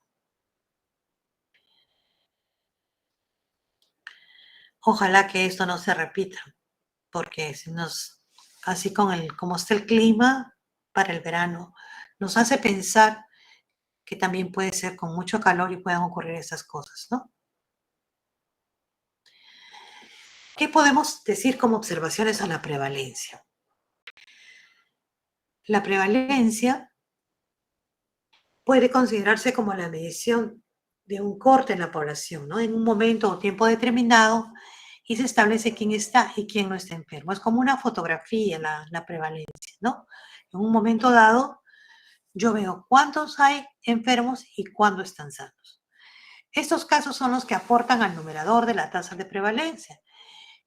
Ojalá que esto no se repita, porque si así como está el clima para el verano, nos hace pensar que también puede ser con mucho calor y puedan ocurrir estas cosas, ¿no? ¿Qué podemos decir como observaciones a la prevalencia? La prevalencia puede considerarse como la medición de un corte en la población, ¿no? En un momento o tiempo determinado y se establece quién está y quién no está enfermo. Es como una fotografía la prevalencia, ¿no? En un momento dado, yo veo cuántos hay enfermos y cuántos están sanos. Estos casos son los que aportan al numerador de la tasa de prevalencia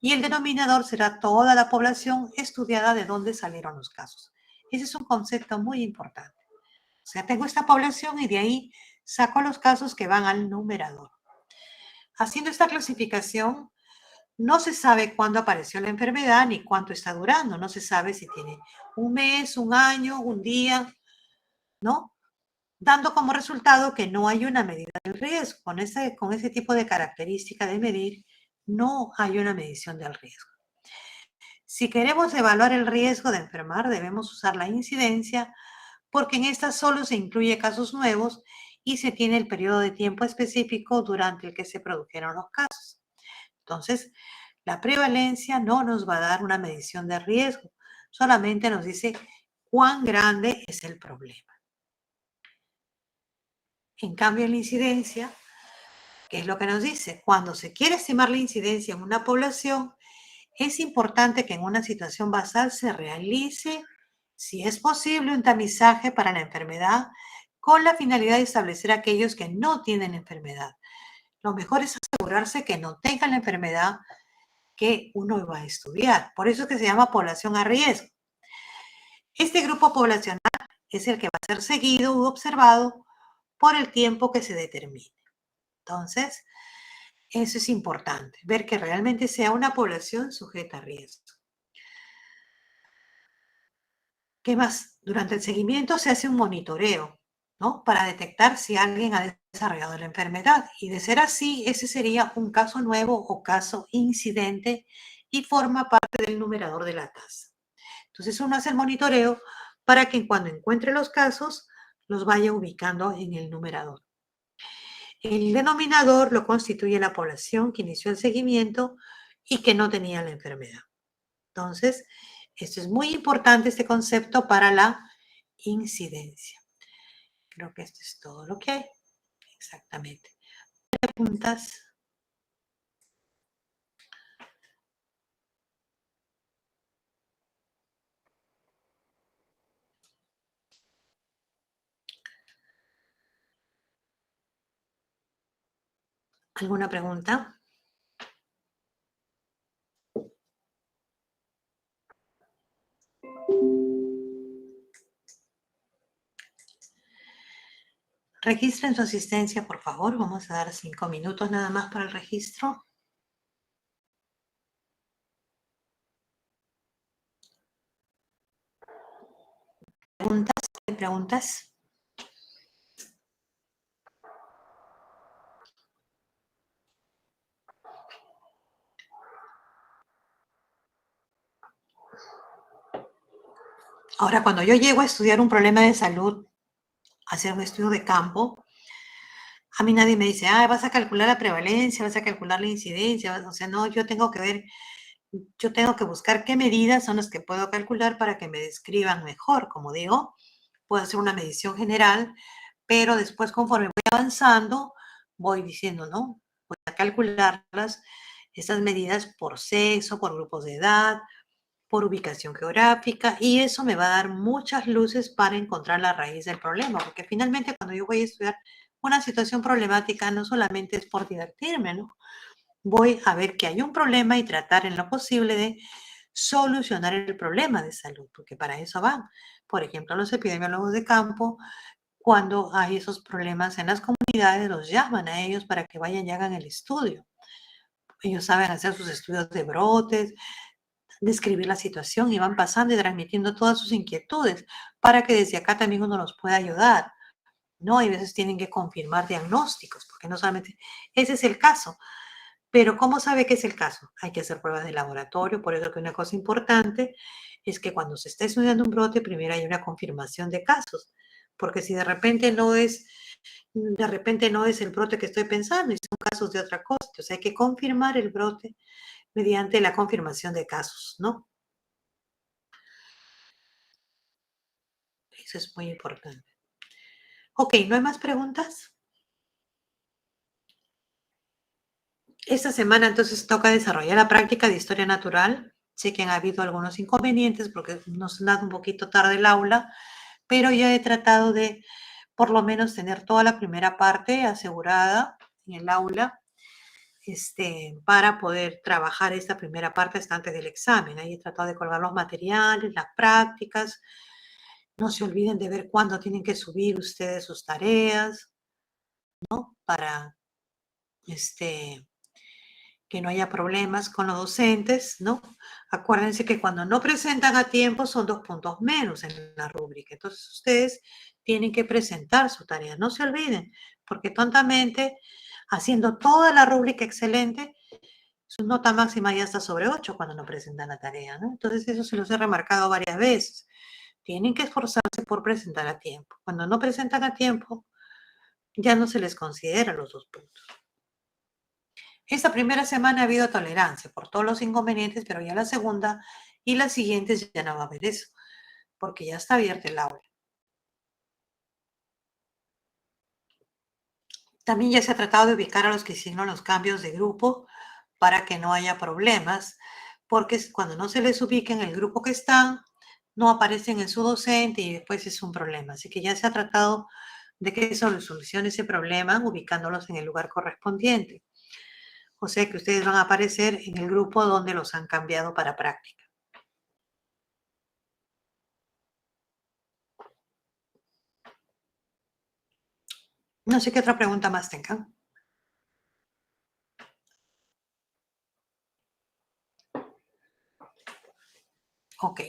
y el denominador será toda la población estudiada de dónde salieron los casos. Ese es un concepto muy importante. O sea, tengo esta población y de ahí saco los casos que van al numerador. Haciendo esta clasificación, no se sabe cuándo apareció la enfermedad ni cuánto está durando. No se sabe si tiene un mes, un año, un día, ¿no? Dando como resultado que no hay una medida del riesgo. Con ese tipo de característica de medir, no hay una medición del riesgo. Si queremos evaluar el riesgo de enfermar, debemos usar la incidencia, porque en esta solo se incluye casos nuevos y se tiene el periodo de tiempo específico durante el que se produjeron los casos. Entonces, la prevalencia no nos va a dar una medición de riesgo, solamente nos dice cuán grande es el problema. En cambio, la incidencia, ¿qué es lo que nos dice? Cuando se quiere estimar la incidencia en una población, es importante que en una situación basal se realice, si es posible, un tamizaje para la enfermedad con la finalidad de establecer aquellos que no tienen enfermedad. Lo mejor es asegurarse que no tengan la enfermedad que uno va a estudiar. Por eso es que se llama población a riesgo. Este grupo poblacional es el que va a ser seguido u observado por el tiempo que se determine. Entonces, eso es importante, ver que realmente sea una población sujeta a riesgo. ¿Qué más? Durante el seguimiento se hace un monitoreo, ¿no? Para detectar si alguien ha desarrollado la enfermedad. Y de ser así, ese sería un caso nuevo o caso incidente y forma parte del numerador de la tasa. Entonces uno hace el monitoreo para que cuando encuentre los casos, los vaya ubicando en el numerador. El denominador lo constituye la población que inició el seguimiento y que no tenía la enfermedad. Entonces, esto es muy importante, este concepto para la incidencia. Creo que esto es todo lo que hay. Exactamente. ¿Preguntas? ¿Alguna pregunta? Registren su asistencia, por favor. Vamos a dar 5 minutos nada más para el registro. ¿Preguntas? ¿Hay preguntas? Ahora, cuando yo llego a estudiar un problema de salud, a hacer un estudio de campo, a mí nadie me dice, vas a calcular la prevalencia, vas a calcular la incidencia. O sea, no, yo tengo que buscar qué medidas son las que puedo calcular para que me describan mejor. Como digo, puedo hacer una medición general, pero después, conforme voy avanzando, voy diciendo, ¿no? Voy a calcularlas, estas medidas por sexo, por grupos de edad, por ubicación geográfica, y eso me va a dar muchas luces para encontrar la raíz del problema, porque finalmente cuando yo voy a estudiar una situación problemática, no solamente es por divertirme, ¿no? Voy a ver que hay un problema y tratar en lo posible de solucionar el problema de salud, porque para eso van. Por ejemplo, los epidemiólogos de campo, cuando hay esos problemas en las comunidades, los llaman a ellos para que vayan y hagan el estudio. Ellos saben hacer sus estudios de brotes, describir la situación y van pasando y transmitiendo todas sus inquietudes para que desde acá también uno los pueda ayudar. ¿no? Y a veces tienen que confirmar diagnósticos, porque no solamente ese es el caso. Pero ¿cómo sabe que es el caso? Hay que hacer pruebas de laboratorio, por eso que una cosa importante es que cuando se está estudiando un brote, primero hay una confirmación de casos, porque si de repente no es el brote que estoy pensando y son casos de otra cosa, entonces hay que confirmar el brote mediante la confirmación de casos, ¿no? Eso es muy importante. Ok, ¿no hay más preguntas? Esta semana entonces toca desarrollar la práctica de historia natural. Sé que han habido algunos inconvenientes porque nos han dado un poquito tarde el aula, pero ya he tratado de por lo menos tener toda la primera parte asegurada en el aula, para poder trabajar esta primera parte hasta antes del examen. Ahí he tratado de colgar los materiales, las prácticas. No se olviden de ver cuándo tienen que subir ustedes sus tareas, ¿no? Para que no haya problemas con los docentes, ¿no? Acuérdense que cuando no presentan a tiempo son 2 puntos menos en la rúbrica. Entonces, ustedes tienen que presentar su tarea. No se olviden, porque tontamente, haciendo toda la rúbrica excelente, su nota máxima ya está sobre 8 cuando no presentan la tarea, ¿no? Entonces, eso se los he remarcado varias veces. Tienen que esforzarse por presentar a tiempo. Cuando no presentan a tiempo, ya no se les considera los 2 puntos. Esta primera semana ha habido tolerancia por todos los inconvenientes, pero ya la segunda y las siguientes ya no va a haber eso, porque ya está abierta el aula. También ya se ha tratado de ubicar a los que hicieron los cambios de grupo para que no haya problemas, porque cuando no se les ubica en el grupo que están, no aparecen en su docente y después es un problema. Así que ya se ha tratado de que se solucione ese problema ubicándolos en el lugar correspondiente. O sea que ustedes van a aparecer en el grupo donde los han cambiado para práctica. No sé qué otra pregunta más tengan. Ok.